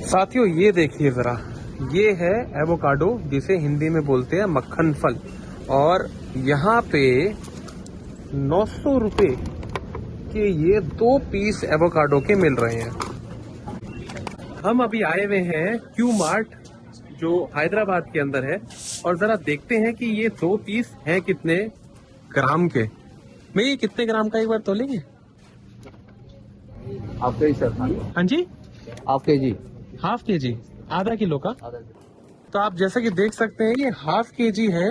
साथियों ये देखिए जरा, ये है एवोकाडो जिसे हिंदी में बोलते हैं मक्खन फल, और यहाँ पे 900 रुपए के ये 2 पीस एवोकाडो के मिल रहे हैं। हम अभी आए हुए हैं क्यू मार्ट जो हैदराबाद के अंदर है, और जरा देखते हैं कि ये 2 पीस हैं कितने ग्राम के। मैं ये कितने ग्राम का एक बार तोलेंगे? हाफ के जी सर। हाँ जी, हाफ के जी। हाफ के जी, आधा किलो का। तो आप जैसा कि देख सकते हैं ये हाफ के जी है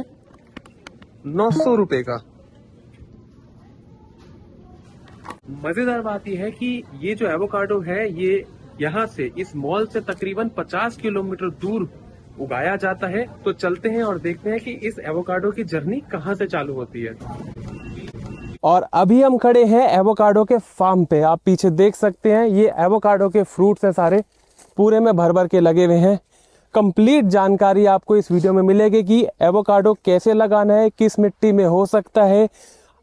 900 रुपए का। मजेदार बात यह है कि ये जो एवोकाडो है ये यहाँ से, इस मॉल से तकरीबन 50 किलोमीटर दूर उगाया जाता है। तो चलते हैं और देखते हैं कि इस एवोकाडो की जर्नी कहाँ से चालू होती है। और अभी हम खड़े हैं एवोकाडो के फार्म पे। आप पीछे देख सकते हैं ये एवोकाडो के फ्रूट्स हैं, सारे पूरे में भर भर के लगे हुए हैं। कंप्लीट जानकारी आपको इस वीडियो में मिलेगी कि एवोकाडो कैसे लगाना है, किस मिट्टी में हो सकता है,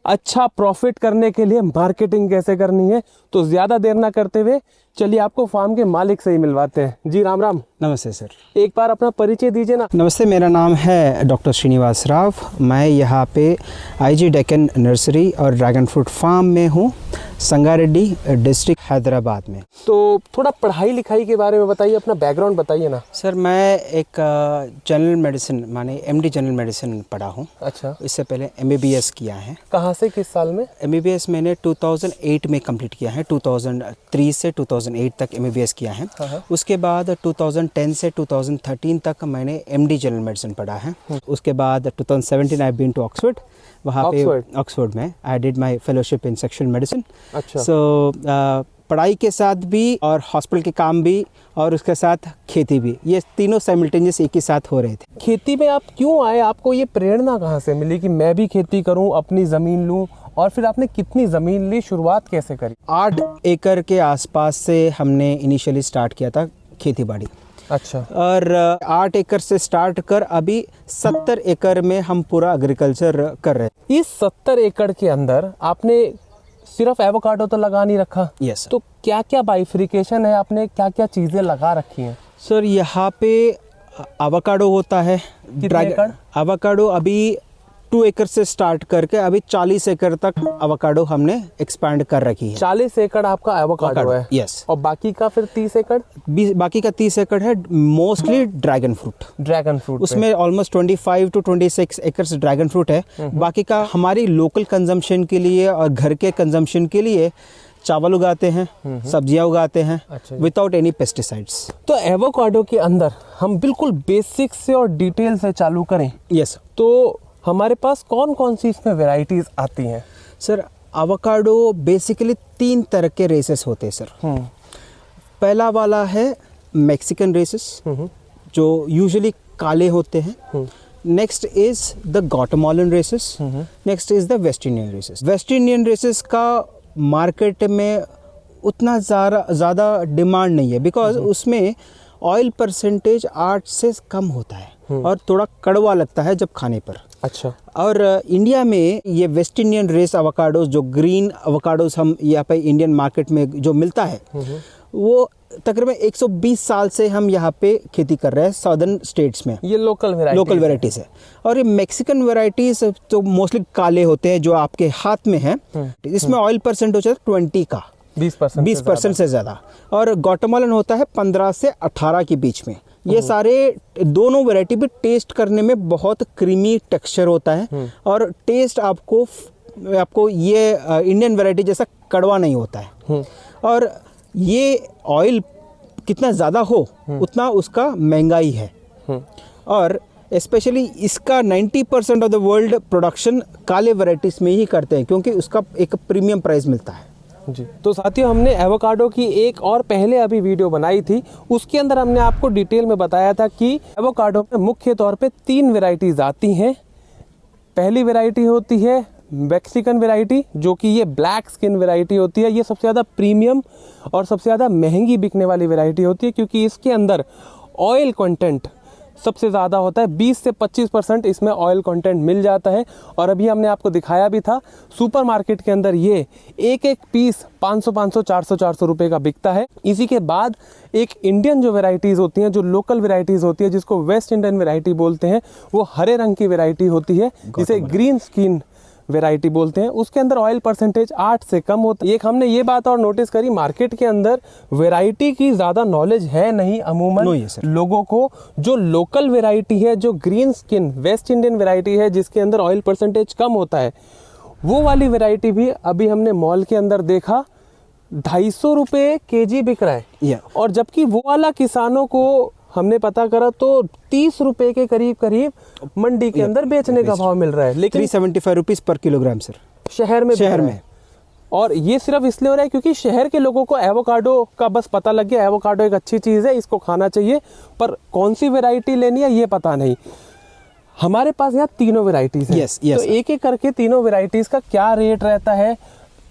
अच्छा प्रॉफिट करने के लिए मार्केटिंग कैसे करनी है। तो ज्यादा देर ना करते हुए चलिए आपको फार्म के मालिक से ही मिलवाते हैं। जी राम राम। नमस्ते सर। एक बार अपना परिचय दीजिए ना। नमस्ते, मेरा नाम है डॉक्टर श्रीनिवास राव। मैं यहाँ पे आईजी डेक्कन नर्सरी और ड्रैगन फ्रूट फार्म में हूँ, संगारेड्डी डिस्ट्रिक्ट हैदराबाद में। तो थोड़ा पढ़ाई लिखाई के बारे में बताइए, अपना बैकग्राउंड बताइए ना। सर मैं एक जनरल मेडिसिन माने एमडी जनरल मेडिसिन पढ़ा हूँ। अच्छा। इससे पहले एमबीबीएस किया है। कहाँ से, किस साल में? एमबीबीएस मैंने 2008 में कंप्लीट किया है। 2003 से 2008 तक एमबीबीएस किया है। उसके बाद 2010 से 2013 तक मैंने एमडी जनरल मेडिसिन पढ़ा है। उसके बाद 2017 आई बीन टू ऑक्सफोर्ड। वहाँ पे ऑक्सफोर्ड में I did my fellowship in sexual medicine. अच्छा। सो पढ़ाई के साथ भी और हॉस्पिटल के काम भी और उसके साथ खेती भी, ये तीनों साइमल्टेनियस एक ही साथ हो रहे थे। खेती में आप क्यों आए? आपको ये प्रेरणा कहाँ से मिली कि मैं भी खेती करूं, अपनी ज़मीन लूं? और फिर आपने कितनी ज़मीन ली, शुरुआत कैसे करी? 8 एकड़ के आसपास से हमने इनिशियली स्टार्ट किया था खेती बाड़ी। अच्छा। और 8 एकड़ से स्टार्ट कर अभी 70 एकड़ में हम पूरा एग्रीकल्चर कर रहे हैं। इस 70 एकड़ के अंदर आपने सिर्फ एवोकाडो तो लगा नहीं रखा? यस। तो क्या क्या बाइफरिकेशन है, आपने क्या क्या चीज़ें लगा रखी हैं? सर यहाँ पे एवोकाडो होता है। एकड़? एवोकाडो अभी 2 एकड़ से स्टार्ट करके अभी 40 एकड़ तक एवोकाडो हमने एक्सपैंड कर रखी है। 40 एकड़ आपका एवोकाडो है? यस। और बाकी का फिर 30 एकड़? बाकी का 30 एकड़ है mostly dragon fruit. Dragon fruit उसमें ऑलमोस्ट 25 to 26 एकड़ ड्रैगन फ्रूट है। बाकी का हमारी लोकल कंजम्पशन के लिए और घर के कंजम्पशन के लिए चावल उगाते हैं, सब्जियां उगाते हैं विदाउट एनी पेस्टिसाइड्स। तो एवोकाडो के अंदर हम बिल्कुल बेसिक से और डिटेल से चालू करें। यस। तो हमारे पास कौन कौन सी इसमें वेराइटीज आती हैं? सर एवोकाडो बेसिकली 3 तरह के रेसेस होते हैं सर। पहला वाला है मैक्सिकन रेसेस जो यूजुअली काले होते हैं। Next is the Guatemalan races. Next is the West Indian races. West Indian races का मार्केट में उतना ज़्यादा डिमांड नहीं है, बिकॉज उसमें ऑयल परसेंटेज 8 से कम होता है और थोड़ा कड़वा लगता है जब खाने पर। अच्छा। और इंडिया में ये वेस्ट इंडियन रेस एवोकाडोस, जो ग्रीन एवोकाडोस हम यहाँ पे इंडियन मार्केट में जो मिलता है, वो तकरीबन 120 साल से हम यहाँ पे खेती कर रहे हैं सदर्न स्टेट्स में। ये लोकल वेराइटीज है। और ये मैक्सिकन वेराइटीज तो मोस्टली काले होते हैं जो आपके हाथ में है। इसमें ऑयल परसेंट हो जाता है 20 का, 20% से ज़्यादा। और ग्वाटेमालन होता है 15 से 18 के बीच में। ये सारे दोनों वैरायटी भी टेस्ट करने में बहुत क्रीमी टेक्सचर होता है और टेस्ट आपको ये इंडियन वैरायटी जैसा कड़वा नहीं होता है। और ये ऑयल कितना ज़्यादा हो उतना उसका महंगाई है। और स्पेशली इसका 90% ऑफ द वर्ल्ड प्रोडक्शन काले वैरायटीज़ में ही करते हैं, क्योंकि उसका एक प्रीमियम प्राइस मिलता है। जी। तो साथियों, हमने एवोकाडो की एक और पहले अभी वीडियो बनाई थी, उसके अंदर हमने आपको डिटेल में बताया था कि एवोकाडो में मुख्य तौर पे 3 वेराइटीज आती हैं। पहली वेराइटी होती है मैक्सिकन वेराइटी, जो कि ये ब्लैक स्किन वेराइटी होती है। ये सबसे ज़्यादा प्रीमियम और सबसे ज़्यादा महंगी बिकने वाली वेराइटी होती है, क्योंकि इसके अंदर ऑयल कंटेंट सबसे ज़्यादा होता है। 20 से 25% इसमें ऑयल कंटेंट मिल जाता है। और अभी हमने आपको दिखाया भी था, सुपरमार्केट के अंदर ये एक एक पीस 500 400 रुपए का बिकता है। इसी के बाद एक इंडियन जो वेराइटीज़ होती हैं, जो लोकल वेराइटीज़ होती है, जिसको वेस्ट इंडियन वेराइटी बोलते हैं, वो हरे रंग की वेराइटी होती है, जिसे ग्रीन स्किन वैरायटी बोलते हैं। उसके अंदर ऑयल परसेंटेज 8 से कम होता है। एक हमने ये बात और नोटिस करी, मार्केट के अंदर वैरायटी की ज़्यादा नॉलेज है नहीं अमूमन लोगों को। जो लोकल वैरायटी है, जो green skin West Indian variety है, जिसके अंदर ऑयल परसेंटेज कम होता है, वो वाली वैरायटी भी अभी हमने मॉल के अंदर देखा 250 रुपये kg बिक रहा है। और जबकि वो वाला किसानों को हमने पता करा तो 30 रुपए के करीब मंडी के अंदर बेचने का भाव मिल रहा है, लेकिन 375 रुपीज पर किलोग्राम सर शहर में। और ये सिर्फ इसलिए हो रहा है क्योंकि शहर के लोगों को एवोकाडो का बस पता लग गया, एवोकाडो एक अच्छी चीज़ है, इसको खाना चाहिए, पर कौन सी वैरायटी लेनी है ये पता नहीं। हमारे पास यहाँ तीनों वेराइटीज हैं। तो एक एक करके तीनों वेराइटीज का क्या रेट रहता है,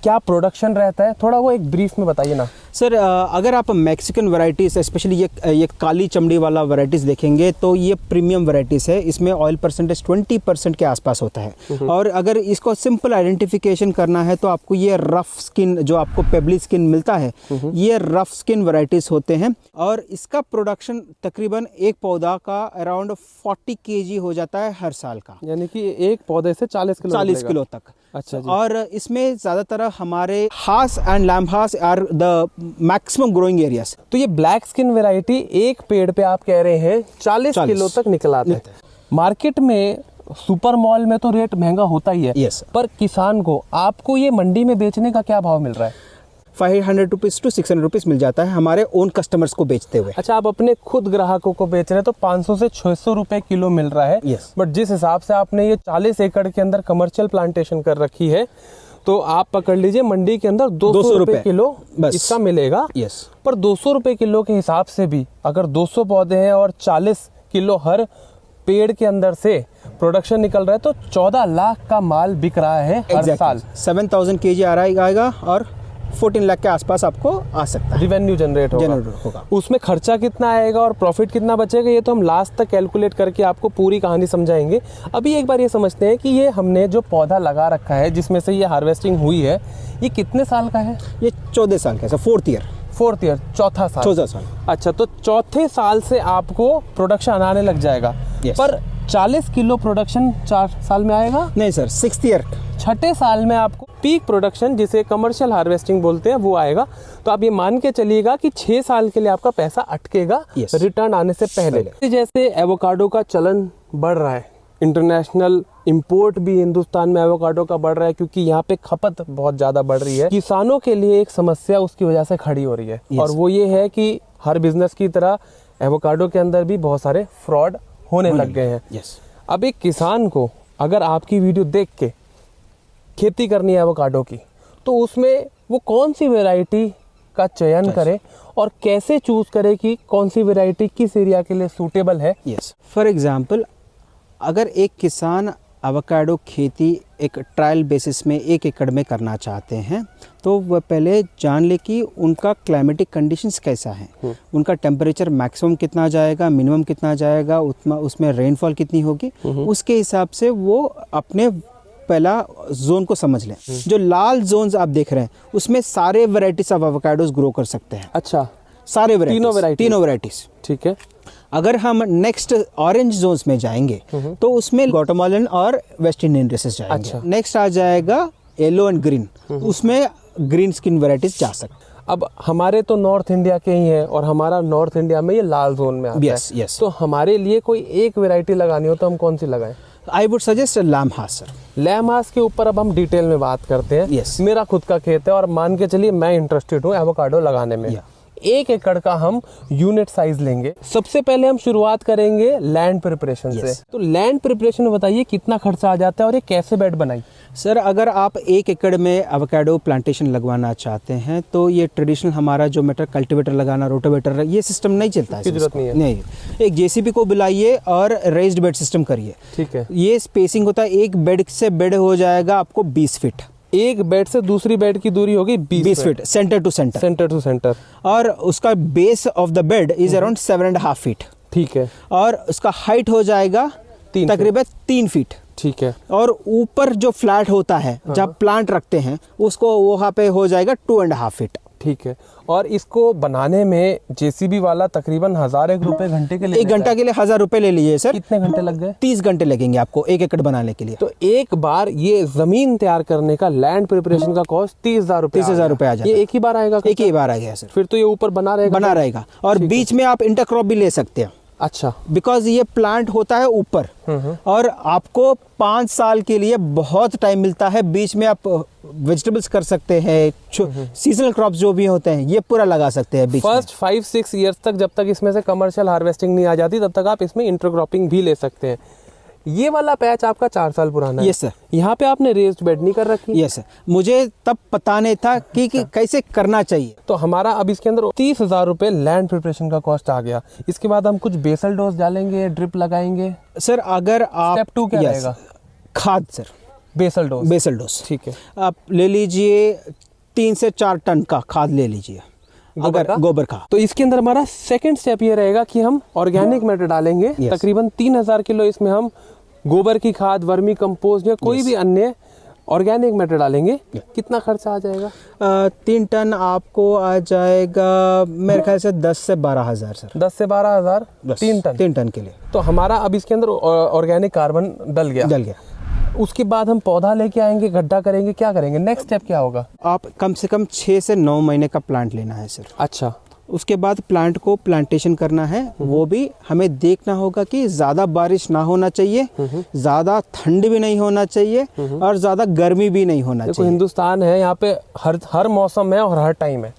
क्या प्रोडक्शन रहता है, थोड़ा वो एक ब्रीफ में बताइए ना सर। अगर आप मैक्सिकन वैराइटीज़, स्पेशली ये काली चमड़ी वाला वैराइटीज़ देखेंगे तो ये प्रीमियम वैराइटीज़ है। इसमें ऑयल परसेंटेज 20% के आसपास होता है। और अगर इसको सिंपल आइडेंटिफिकेशन करना है तो आपको ये रफ स्किन, जो आपको पेबली स्किन मिलता है, ये रफ स्किन वैराइटीज़ होते हैं। और इसका प्रोडक्शन तकरीबन एक पौधा का अराउंड 40 kg हो जाता है हर साल का, यानी कि एक पौधे से 40 किलो तक। अच्छा जी। और इसमें ज़्यादातर हमारे Hass and lamb Hass are the maximum growing areas. तो ये ब्लैक स्किन वैरायटी एक पेड़ पे आप कह रहे हैं 40 किलो तक निकल आता है। मार्केट में सुपर मॉल में तो रेट महंगा होता ही है। पर किसान को, आपको ये मंडी में बेचने का क्या भाव मिल रहा है? 500 रुपीज़ टू 600 रुपीज़ मिल जाता है हमारे ओन कस्टमर्स को बेचते हुए। अच्छा, आप अपने खुद ग्राहकों को बेच रहे हैं तो 500 से 600 रुपए किलो मिल रहा है। बट जिस हिसाब से आपने ये 40 एकड़ के अंदर कमर्शियल प्लांटेशन कर रखी है, तो आप पकड़ लीजिए मंडी के अंदर 200 रुपए किलो इसका मिलेगा। पर 200 रुपए किलो के हिसाब से भी अगर 200 पौधे हैं और 40 किलो हर पेड़ के अंदर से प्रोडक्शन निकल रहा है, तो 14 लाख का माल बिक रहा है हर साल। 7000 kg आएगा और 14 लाख के आसपास आपको आ सकता है, रिवेन्यू जनरेट होगा। उसमें खर्चा कितना आएगा और प्रॉफिट कितना बचेगा, ये तो हम लास्ट तक कैलकुलेट करके आपको पूरी कहानी समझाएंगे। अभी एक बार ये समझते हैं कि ये हमने जो पौधा लगा रखा है, जिसमें से ये हार्वेस्टिंग हुई है, ये कितने साल का है? ये 14 साल का है, 4th ईयर, चौथा साल। अच्छा, तो चौथे साल से आपको प्रोडक्शन आने लग जाएगा। पर 40 किलो प्रोडक्शन 4 साल में आएगा? नहीं सर, 6th ईयर, छठे साल में आपको पीक प्रोडक्शन, जिसे कमर्शियल हार्वेस्टिंग बोलते हैं, वो आएगा। तो आप ये मान के चलिएगा कि 6 साल के लिए आपका पैसा अटकेगा रिटर्न आने से पहले। जैसे एवोकाडो का चलन बढ़ रहा है, इंटरनेशनल इंपोर्ट भी हिंदुस्तान में एवोकाडो का बढ़ रहा है, क्योंकि यहाँ पे खपत बहुत ज्यादा बढ़ रही है। किसानों के लिए एक समस्या उसकी वजह से खड़ी हो रही है, और वो ये है कि हर बिजनेस की तरह एवोकाडो के अंदर भी बहुत सारे फ्रॉड होने लग गए हैं। अब एक किसान को अगर आपकी वीडियो देख के खेती करनी है एवोकाडो की, तो उसमें वो कौन सी वैरायटी का चयन करे और कैसे चूज करे कि कौन सी वैरायटी किस एरिया के लिए सूटेबल है? फॉर एग्जांपल, अगर एक किसान एवोकाडो खेती एक ट्रायल बेसिस में 1 एकड़ में करना चाहते हैं, तो वह पहले जान ले कि उनका क्लाइमेटिक कंडीशंस कैसा है, उनका टेम्परेचर मैक्सिमम कितना जाएगा, मिनिमम कितना जाएगा, उतना उसमें रेनफॉल कितनी होगी, उसके हिसाब से वो अपने पहला जोन को समझ लें। जो लाल जोन्स आप देख रहे हैं, उसमें सारे वैरायटीज ऑफ एवोकाडोस ग्रो कर सकते हैं। अच्छा, सारे तीनों वैरायटीज। ठीक है। अगर हम नेक्स्ट ऑरेंज जोन्स में जाएंगे तो उसमें ग्वाटेमालन और वेस्ट इंडियन रेसेस जाएंगे। अच्छा। नेक्स्ट आ जाएगा येलो एंड ग्रीन, उसमें ग्रीन स्किन वैरायटीज जा सकते। अब हमारे तो नॉर्थ इंडिया के ही हैं, और हमारा नॉर्थ इंडिया में ये लाल जोन में आता है। तो हमारे लिए कोई एक वैरायटी लगानी हो तो हम कौन सी लगाएं? आई वुड सजेस्ट लैम हास सर। लैम हास के ऊपर अब हम डिटेल में बात करते हैं। मेरा खुद का खेत है और मान के चलिए मैं इंटरेस्टेड हूँ एवोकाडो लगाने में। 1 एकड़ का हम यूनिट साइज लेंगे। सबसे पहले हम शुरुआत करेंगे लैंड प्रिपरेशन से। तो लैंड प्रिपरेशन में बताइए कितना खर्चा आ जाता है और ये कैसे बेड बनाई? सर, अगर आप 1 एकड़ में एवोकाडो प्लांटेशन लगवाना चाहते हैं तो ये ट्रेडिशनल हमारा जो मेटर कल्टीवेटर लगाना, रोटावेटर, ये सिस्टम नहीं चलता है, जरूरत नहीं है। नहीं, एक जेसीबी को बुलाइए और रेज्ड बेड सिस्टम करिए। ठीक है। ये स्पेसिंग होता है, एक बेड से बेड हो जाएगा आपको 20 फीट। एक बेड से दूसरी बेड की दूरी होगी 20 फीट, सेंटर टू सेंटर। और उसका base of the bed is around 7.5 feet. ठीक है। और उसका हाइट हो जाएगा 3 तकरीबन 3 फीट। ठीक है। और ऊपर जो फ्लैट होता है जब प्लांट रखते हैं उसको वहाँ पे हो जाएगा 2.5 फीट। ठीक है। और इसको बनाने में जेसीबी वाला तकरीबन 1001 रुपए घंटे के लिए 1 घंटा के लिए 1000 रुपए ले लीजिए सर। कितने घंटे लग गए? 30 घंटे लगेंगे आपको 1 एकड़ बनाने के लिए। तो एक बार ये जमीन तैयार करने का लैंड प्रिपरेशन का कॉस्ट 30,000 रुपए 30,000 रुपए आ जाता है। ये एक ही बार आएगा? एक ही बार आ गया सर। फिर तो ये ऊपर बना रहेगा। और बीच में आप इंटरक्रॉप भी ले सकते हैं। अच्छा। बिकॉज ये प्लांट होता है ऊपर और आपको 5 साल के लिए बहुत टाइम मिलता है। बीच में आप वेजिटेबल्स कर सकते हैं, सीजनल क्रॉप्स जो भी होते हैं ये पूरा लगा सकते हैं बीच में। फर्स्ट 5-6 ईयर्स तक जब तक इसमें से कमर्शियल हार्वेस्टिंग नहीं आ जाती तब तक आप इसमें इंटरक्रॉपिंग भी ले सकते हैं। ये वाला पैच आपका 4 साल पुराना है। Yes sir. यहाँ पे आपने रेज्ड बेड नहीं कर रखी? Yes sir. मुझे तब पता नहीं था कि कैसे करना चाहिए। तो हमारा अब इसके अंदर 30,000 रुपए लैंड प्रिपरेशन का कॉस्ट आ गया। इसके बाद हम कुछ बेसल डोज डालेंगे, ड्रिप लगाएंगे? सर अगर आप स्टेप 2 क्या रहेगा? खाद सर, बेसल डोज। ठीक है। आप ले लीजिए 3 से 4 टन का खाद ले लीजिए गोबर का। तो इसके अंदर हमारा सेकंड स्टेप ये रहेगा कि हम ऑर्गेनिक मैटर डालेंगे। तकरीबन 3,000 किलो इसमें हम गोबर की खाद, वर्मी कंपोस्ट या कोई भी अन्य ऑर्गेनिक मैटर डालेंगे। कितना खर्चा आ जाएगा? 3 टन आपको आ जाएगा मेरे ख्याल से 10 से 12 हज़ार सर। 10 से 12 हज़ार 3 टन के लिए। तो हमारा अब इसके अंदर ऑर्गेनिक कार्बन डल गया। उसके बाद हम पौधा लेके आएंगे, गड्ढा करेंगे, क्या करेंगे? नेक्स्ट स्टेप क्या होगा? आप कम से कम 6 से 9 महीने का प्लांट लेना है सर। अच्छा। उसके बाद प्लांट को प्लांटेशन करना है। वो भी हमें देखना होगा कि ज़्यादा बारिश ना होना चाहिए, ज़्यादा ठंड भी नहीं होना चाहिए और ज़्यादा गर्मी भी नहीं होना चाहिए। हिंदुस्तान है, यहाँ पे हर मौसम है और हर टाइम है।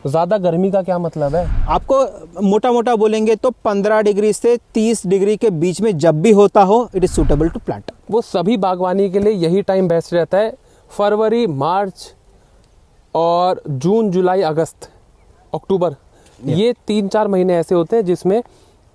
ज़्यादा गर्मी का क्या मतलब है? आपको मोटा मोटा बोलेंगे तो 15 डिग्री से 30 डिग्री के बीच में जब भी होता हो it is suitable to plant. वो सभी बागवानी के लिए यही टाइम बेस्ट रहता है। फरवरी, मार्च और जून, जुलाई, अगस्त, अक्टूबर, ये 3-4 महीने ऐसे होते हैं जिसमें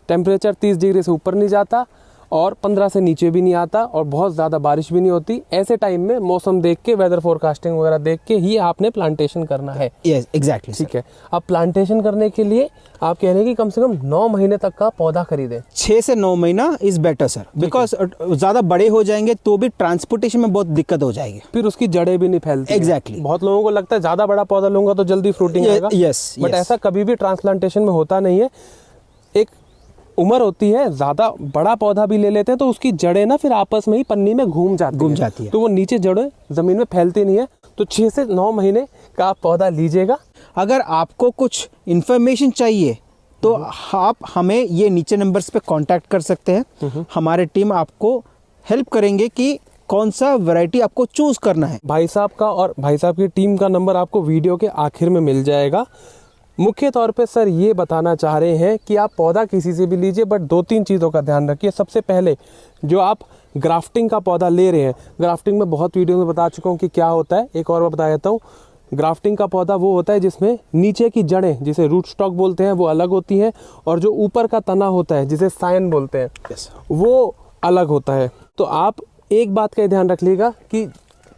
टेम्परेचर 30 डिग्री से ऊपर नहीं जाता और 15 से नीचे भी नहीं आता और बहुत ज़्यादा बारिश भी नहीं होती। ऐसे टाइम में मौसम देख के, वेदर फोरकास्टिंग वगैरह देख के ही आपने प्लांटेशन करना है। Yes exactly. ठीक है। अब प्लांटेशन करने के लिए आप कह रहे हैं कि कम से कम 9 महीने तक का पौधा खरीदें। 6 से 9 महीना इज बेटर सर, बिकॉज ज़्यादा बड़े हो जाएंगे तो भी ट्रांसपोर्टेशन में बहुत दिक्कत हो जाएगी, फिर उसकी जड़ें भी नहीं फैलती। एग्जैक्टली। बहुत लोगों को लगता है ज़्यादा बड़ा पौधा लूंगा तो जल्दी फ्रूटिंग आएगा। यस। बट ऐसा कभी भी ट्रांसप्लांटेशन में होता नहीं है। एक उम्र होती है, ज़्यादा बड़ा पौधा भी ले लेते हैं तो उसकी जड़ें ना फिर आपस में ही पन्नी में घूम जाती है तो वो नीचे जड़ें ज़मीन में फैलती नहीं है। तो 6 से 9 महीने का आप पौधा लीजिएगा। अगर आपको कुछ इन्फॉर्मेशन चाहिए तो आप हमें ये नीचे नंबर्स पे कांटेक्ट कर सकते हैं। हमारे टीम आपको हेल्प करेंगे कि कौन सा वैरायटी आपको चूज करना है। भाई साहब का और भाई साहब की टीम का नंबर आपको वीडियो के आखिर में मिल जाएगा। मुख्य तौर पे सर ये बताना चाह रहे हैं कि आप पौधा किसी से भी लीजिए बट 2-3 चीज़ों का ध्यान रखिए। सबसे पहले जो आप ग्राफ्टिंग का पौधा ले रहे हैं, ग्राफ्टिंग में बहुत वीडियो में बता चुका हूँ कि क्या होता है। एक और मैं बता देता हूँ। ग्राफ्टिंग का पौधा वो होता है जिसमें नीचे की जड़ें, जिसे रूट स्टॉक बोलते हैं, वो अलग होती हैं और जो ऊपर का तना होता है जिसे साइन बोलते हैं वो अलग होता है। तो आप एक बात का ध्यान रख लीजिएगा कि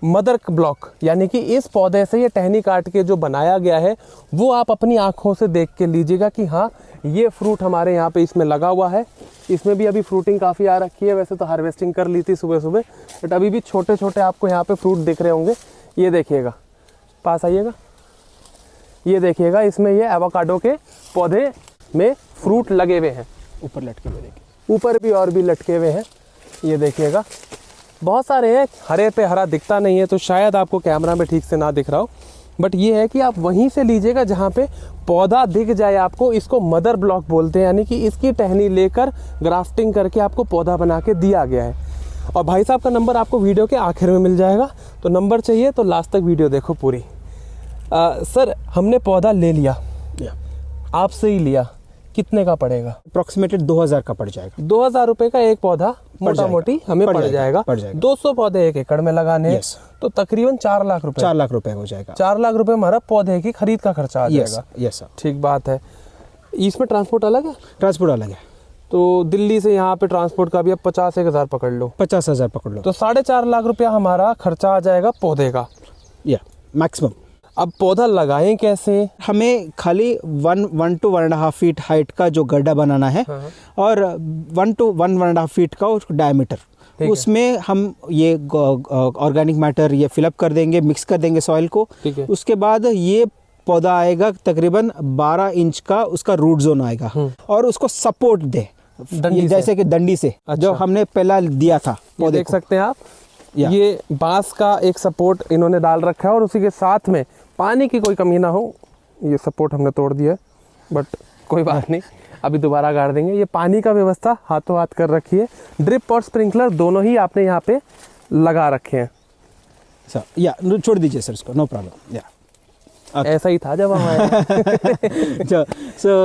मदर ब्लॉक यानी कि इस पौधे से ये टहनी काट के जो बनाया गया है वो आप अपनी आँखों से देख के लीजिएगा कि हाँ ये फ्रूट हमारे यहाँ पे इसमें लगा हुआ है। इसमें भी अभी फ्रूटिंग काफ़ी आ रखी है। वैसे तो हार्वेस्टिंग कर ली थी सुबह सुबह, बट अभी भी छोटे छोटे आपको यहाँ पे फ्रूट दिख रहे होंगे। ये देखिएगा, पास आइएगा, ये देखिएगा, इसमें ये एवोकाडो के पौधे में फ्रूट लगे हुए हैं। ऊपर लटके हुए देखिए, ऊपर भी और भी लटके हुए हैं। ये देखिएगा बहुत सारे हैं। हरे पे हरा दिखता नहीं है तो शायद आपको कैमरा में ठीक से ना दिख रहा हो, बट ये है कि आप वहीं से लीजिएगा जहाँ पे पौधा दिख जाए आपको। इसको मदर ब्लॉक बोलते हैं, यानी कि इसकी टहनी लेकर ग्राफ्टिंग करके आपको पौधा बना के दिया गया है। और भाई साहब का नंबर आपको वीडियो के आखिर में मिल जाएगा। तो नंबर चाहिए तो लास्ट तक वीडियो देखो पूरी। सर हमने पौधा ले लिया, आपसे ही लिया, कितने का पड़ेगा? अप्रोक्सीमेटली 2000 का पड़ जाएगा। 2000 रुपए का एक पौधा मोटा मोटी हमें पड़ जाएगा। 200 पौधे 1 एकड़ में लगाने तो तकरीबन 4 लाख रुपए। 4 लाख रुपए हो जाएगा। 4 लाख रुपए हमारा पौधे की खरीद का खर्चा आ जाएगा। यस सर, ठीक बात है। इसमें ट्रांसपोर्ट अलग है? ट्रांसपोर्ट अलग है। तो दिल्ली से यहाँ पे ट्रांसपोर्ट का भी अब 50-1000 पकड़ लो, 50,000 पकड़ लो, तो 4.5 लाख रुपया हमारा खर्चा आ जाएगा पौधे का, या मैक्सिमम। अब पौधा लगाएं कैसे? हमें खाली 1 to 1.5 फीट हाइट का जो गड्ढा बनाना है और 1 to 1.5 फीट का डायमीटर। उसमें हम ये ऑर्गेनिक मैटर ये फिलअप कर देंगे, मिक्स कर देंगे सॉइल को। उसके बाद ये पौधा आएगा तकरीबन 12 इंच का, उसका रूट जोन आएगा और उसको सपोर्ट दे जैसे कि डंडी से। अच्छा। जो हमने पहला दिया था पौधे देख सकते हैं आप, ये बांस का एक सपोर्ट इन्होंने डाल रखा है और उसी के साथ में पानी की कोई कमी ना हो, ये सपोर्ट हमने तोड़ दिया है, बट कोई बात नहीं, अभी दोबारा गाड़ देंगे। ये पानी का व्यवस्था हाथों हाथ कर रखी है, ड्रिप और स्प्रिंकलर दोनों ही आपने यहाँ पे लगा रखे हैं। सर या छोड़ दीजिए सर इसको, नो प्रॉब्लम। या ऐसा ही था जब हम आए।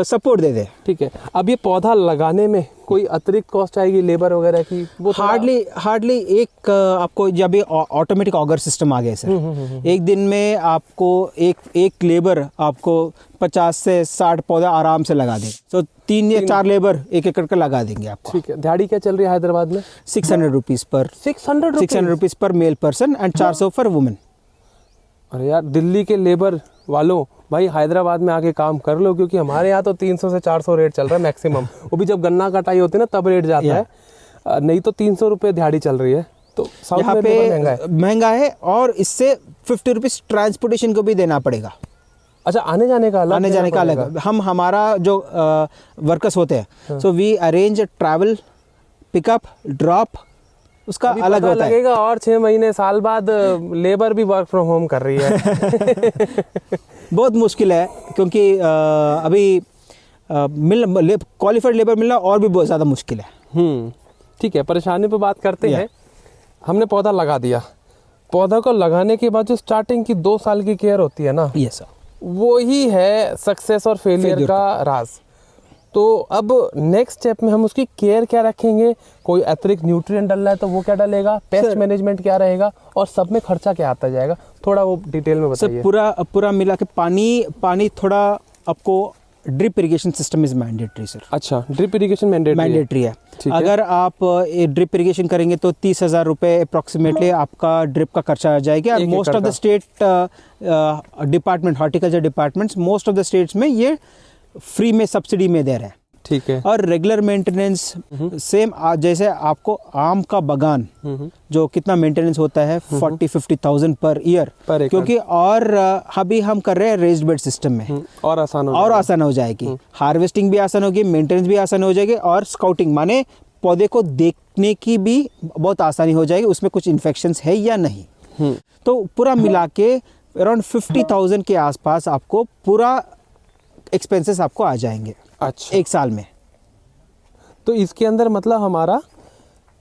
सपोर्ट दे दे। ठीक है। अब ये पौधा लगाने में कोई अतिरिक्त कॉस्ट आएगी लेबर वगैरह की? वो हार्डली एक आपको जब ये ऑटोमेटिक ऑगर सिस्टम आ गया सर, एक दिन में आपको एक लेबर आपको 50 से 60 पौधा आराम से लगा दें। तो 3 या 4 लेबर 1 एकड़ का लगा देंगे आपको। ठीक है। दिहाड़ी क्या चल रही है हैदराबाद में? 600 रुपीज़ पर 600 रुपीज़ पर मेल पर्सन एंड 400 पर वुमेन। अरे यार, दिल्ली के लेबर वालों भाई हैदराबाद में आके काम कर लो, क्योंकि हमारे यहाँ तो 300 से 400 रेट चल रहा है मैक्सिमम। वो भी जब गन्ना कटाई होती है ना तब रेट जाता है, नहीं तो 300 रुपये दिहाड़ी चल रही है। तो यहाँ पे महंगा है और इससे 50 रुपीज़ ट्रांसपोर्टेशन को भी देना पड़ेगा। अच्छा, आने जाने का अलग? हम हमारा जो वर्कर्स होते हैं, so we arrange travel, pickup, drop, उसका अलग होता है। लगेगा और 6 महीने साल बाद लेबर भी वर्क फ्रॉम होम कर रही है। बहुत मुश्किल है, क्योंकि अभी क्वालिफाइड लेबर मिलना और भी बहुत ज़्यादा मुश्किल है। ठीक है, परेशानी पे बात करते हैं। हमने पौधा लगा दिया, पौधा को लगाने के बाद जो स्टार्टिंग की 2 साल की केयर होती है ना, यस सर, वो ही है सक्सेस और फेलियर का राज। तो अब नेक्स्ट स्टेप में हम उसकी केयर क्या रखेंगे? कोई अतिरिक्त न्यूट्रिएंट डलना है तो वो क्या डलेगा? पेस्ट मैनेजमेंट क्या रहेगा? और सब में खर्चा क्या आता जाएगा? थोड़ा वो डिटेल में बताइए। पूरा मिला के पानी थोड़ा आपको drip irrigation system is mandatory sir. अच्छा, ड्रिप इरिगेशन मैंडेटरी है। अगर आप ड्रिप इरिगेशन करेंगे तो 30,000 रुपये अप्रॉक्सीमेटली आपका ड्रिप का खर्चा आ जाएगा। Most of the state department, horticulture departments most of the states में ये फ्री में सब्सिडी में दे रहे हैं। ठीक है। और रेगुलर मेंटेनेंस सेम जैसे आपको आम का बगान जो कितना मेंटेनेंस होता है 40-50,000 पर ईयर, क्योंकि और अभी हम कर रहे हैं रेज्ड बेड सिस्टम में, और आसान हो जाएगी। हार्वेस्टिंग भी आसान होगी, मेंटेनेंस भी आसान हो जाएगी और स्काउटिंग माने पौधे को देखने की भी बहुत आसानी हो जाएगी, उसमें कुछ इन्फेक्शंस है या नहीं। तो पूरा मिला के अराउंड 50,000 के आसपास आपको पूरा एक्सपेंसेस आपको आ जाएंगे। अच्छा, 1 साल में। तो इसके अंदर मतलब हमारा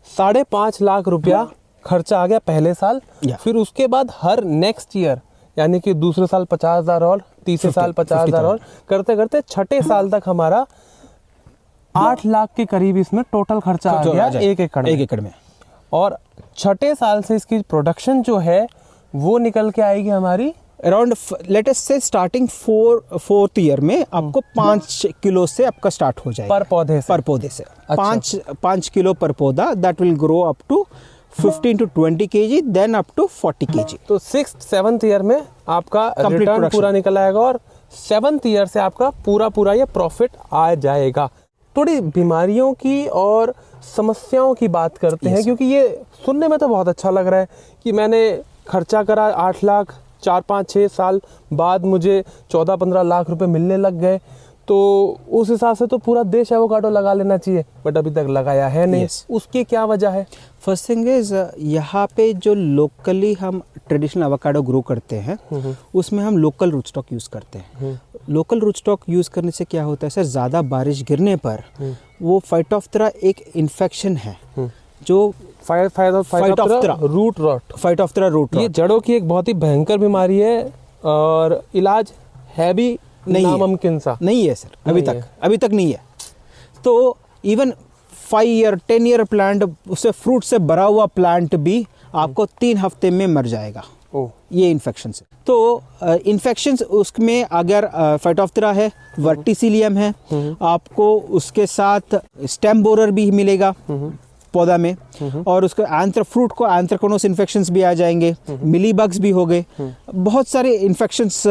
5.5 लाख रुपया खर्चा आ गया पहले साल। फिर उसके बाद हर नेक्स्ट ईयर यानी कि दूसरे साल 50,000 और तीसरे साल 50,000 और करते करते छठे साल तक हमारा 8 लाख के करीब इसमें टोटल खर्चा आ गया 1 एकड़ में। और छठे साल से इसकी प्रोडक्शन जो है वो निकल के आएगी हमारी अराउंड लेट अस से स्टार्टिंग 4th ईयर में आपको 5 किलो से आपका स्टार्ट हो जाएगा पर पौधे से। अच्छा। 5 किलो पर पौधा, that will grow up to 15 to 20 kg, then up to 40 kg। तो 6th-7th ईयर में आपका रिटर्न पूरा निकल आएगा और 7th ईयर से आपका पूरा ये प्रॉफिट आ जाएगा। थोड़ी बीमारियों की और समस्याओं की बात करते हैं, क्योंकि ये सुनने में तो बहुत अच्छा लग रहा है कि मैंने खर्चा करा 8 लाख, 4-5-6 साल बाद मुझे 14-15 लाख रुपए मिलने लग गए, तो उस हिसाब से तो पूरा देश एवोकाडो लगा लेना चाहिए, बट अभी तक लगाया है नहीं। उसकी क्या वजह है? फर्स्ट थिंग इज यहाँ पे जो लोकली हम ट्रेडिशनल एवोकाडो ग्रो करते हैं उसमें हम लोकल रूट स्टॉक यूज़ करते हैं। लोकल रूट स्टॉक यूज़ करने से क्या होता है सर, ज़्यादा बारिश गिरने पर वो फाइटोप्थेरा एक इन्फेक्शन है जो फाइटोप्थेरा रूट रॉट, ये जड़ों की एक बहुत ही भयंकर बीमारी है और इलाज है भी नामुमकिन सा नहीं है सर, अभी तक नहीं है। तो इवन 5 ईयर 10 ईयर प्लांट, उससे फ्रूट से भरा हुआ प्लांट भी आपको 3 हफ्ते में मर जाएगा ये इन्फेक्शन से। तो इन्फेक्शंस उसमें अगर फाइटोप्थेरा है, वर्टिसिलियम है, आपको उसके साथ स्टेम बोरर भी मिलेगा, पौधा में, और उसको फ्रूट को एंथ्रेक्नोज इन्फेक्शंस भी आ जाएंगे, मिली बग्स भी हो गए, बहुत सारे इन्फेक्शंस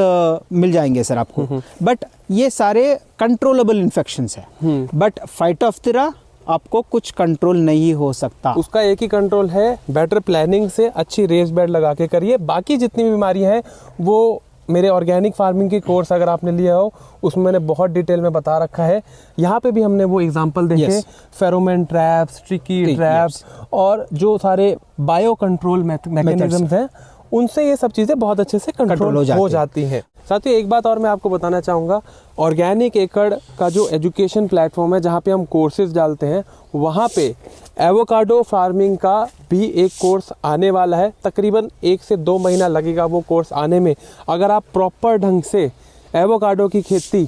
मिल जाएंगे सर आपको। बट ये सारे कंट्रोलेबल इन्फेक्शंस है, बट फाइटोप्थेरा आपको कुछ कंट्रोल नहीं हो सकता। उसका एक ही कंट्रोल है, बेटर प्लानिंग से अच्छी रेस बेड लगा के करिए। बाकी जितनी भी बीमारियां हैं वो मेरे ऑर्गेनिक फार्मिंग के कोर्स अगर आपने लिया हो उसमें मैंने बहुत डिटेल में बता रखा है। यहाँ पे भी हमने वो एग्जांपल देखे, फेरोमोन ट्रैप्स, ट्रिकी ट्रैप्स और जो सारे बायो कंट्रोल मैकेनिज्म्स हैं, उनसे ये सब चीज़ें बहुत अच्छे से कंट्रोल हो जाती हैं। साथ ही एक बात और मैं आपको बताना चाहूँगा, ऑर्गेनिक एकड़ का जो एजुकेशन प्लेटफॉर्म है जहाँ पे हम कोर्सेज डालते हैं, वहाँ पे एवोकाडो फार्मिंग का भी एक कोर्स आने वाला है। तकरीबन 1 से 2 महीना लगेगा वो कोर्स आने में। अगर आप प्रॉपर ढंग से एवोकाडो की खेती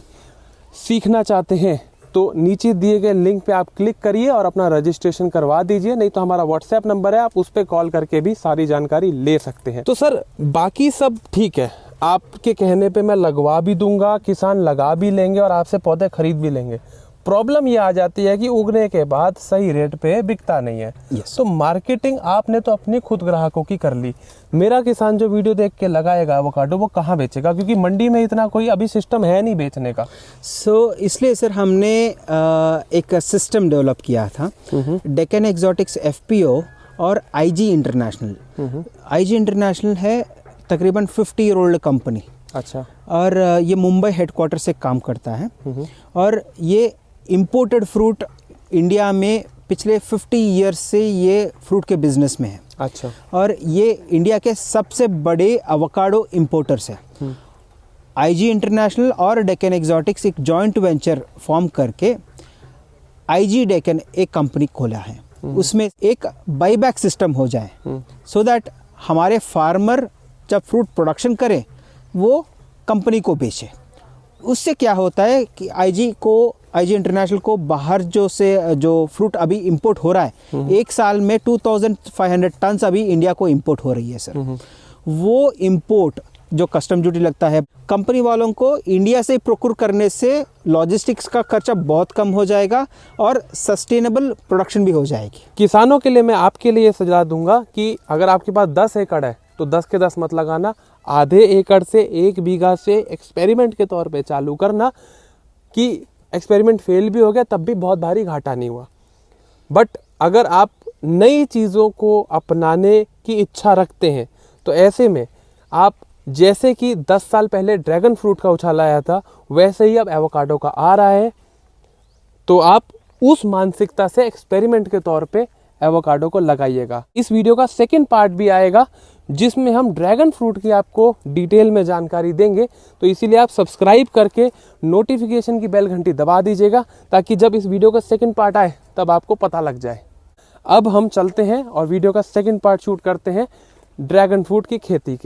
सीखना चाहते हैं तो नीचे दिए गए लिंक पे आप क्लिक करिए और अपना रजिस्ट्रेशन करवा दीजिए, नहीं तो हमारा व्हाट्सएप नंबर है, आप उस पर कॉल करके भी सारी जानकारी ले सकते हैं। तो सर बाकी सब ठीक है, आपके कहने पे मैं लगवा भी दूंगा, किसान लगा भी लेंगे और आपसे पौधे खरीद भी लेंगे। प्रॉब्लम ये आ जाती है कि उगने के बाद सही रेट पे बिकता नहीं है। तो मार्केटिंग आपने तो अपनी खुद ग्राहकों की कर ली, मेरा किसान जो वीडियो देख के लगाएगा एवोकाडो वो कहाँ बेचेगा, क्योंकि मंडी में इतना कोई अभी सिस्टम है नहीं बेचने का। इसलिए सर हमने एक सिस्टम डेवलप किया था, डेक्कन एक्सोटिक्स FPO और IG इंटरनेशनल। IG इंटरनेशनल है तकरीबन 50 ईयर ओल्ड कंपनी। अच्छा। और ये मुंबई हेडक्वार्टर से काम करता है, और ये इम्पोर्टेड फ्रूट इंडिया में पिछले 50 ईयर्स से ये फ्रूट के बिजनेस में है। अच्छा। और ये इंडिया के सबसे बड़े एवोकाडो इंपोर्टर्स है। IG इंटरनेशनल और डेक्कन एक्सोटिक्स एक जॉइंट वेंचर फॉर्म करके IG डेक्कन एक कंपनी खोला है। उसमें एक बाईबैक सिस्टम हो जाए, सो दैट हमारे फार्मर जब फ्रूट प्रोडक्शन करें वो कंपनी को बेचे। उससे क्या होता है कि IG इंटरनेशनल को बाहर जो फ्रूट अभी इंपोर्ट हो रहा है, एक साल में 2500 टन अभी इंडिया को इंपोर्ट हो रही है सर। वो इंपोर्ट जो कस्टम ड्यूटी लगता है, कंपनी वालों को इंडिया से प्रोक्योर करने से लॉजिस्टिक्स का खर्चा बहुत कम हो जाएगा और सस्टेनेबल प्रोडक्शन भी हो जाएगी। किसानों के लिए मैं आपके लिए सलाह दूंगा कि अगर आपके पास 10 एकड़ है तो 10 के 10 मत लगाना, आधे एकड़ से 1 बीघा से एक्सपेरिमेंट के तौर पे चालू करना, कि एक्सपेरिमेंट फेल भी हो गया तब भी बहुत भारी घाटा नहीं हुआ। बट अगर आप नई चीज़ों को अपनाने की इच्छा रखते हैं तो ऐसे में आप जैसे कि 10 साल पहले ड्रैगन फ्रूट का उछाल आया था, वैसे ही अब एवोकाडो का आ रहा है, तो आप उस मानसिकता से एक्सपेरिमेंट के तौर पे एवोकाडो को लगाइएगा। इस वीडियो का सेकंड पार्ट भी आएगा जिसमें हम ड्रैगन फ्रूट की आपको डिटेल में जानकारी देंगे, तो इसीलिए आप सब्सक्राइब करके नोटिफिकेशन की बेल घंटी दबा दीजिएगा ताकि जब इस वीडियो का सेकंड पार्ट आए तब आपको पता लग जाए। अब हम चलते हैं और वीडियो का सेकंड पार्ट शूट करते हैं ड्रैगन फ्रूट की खेती की।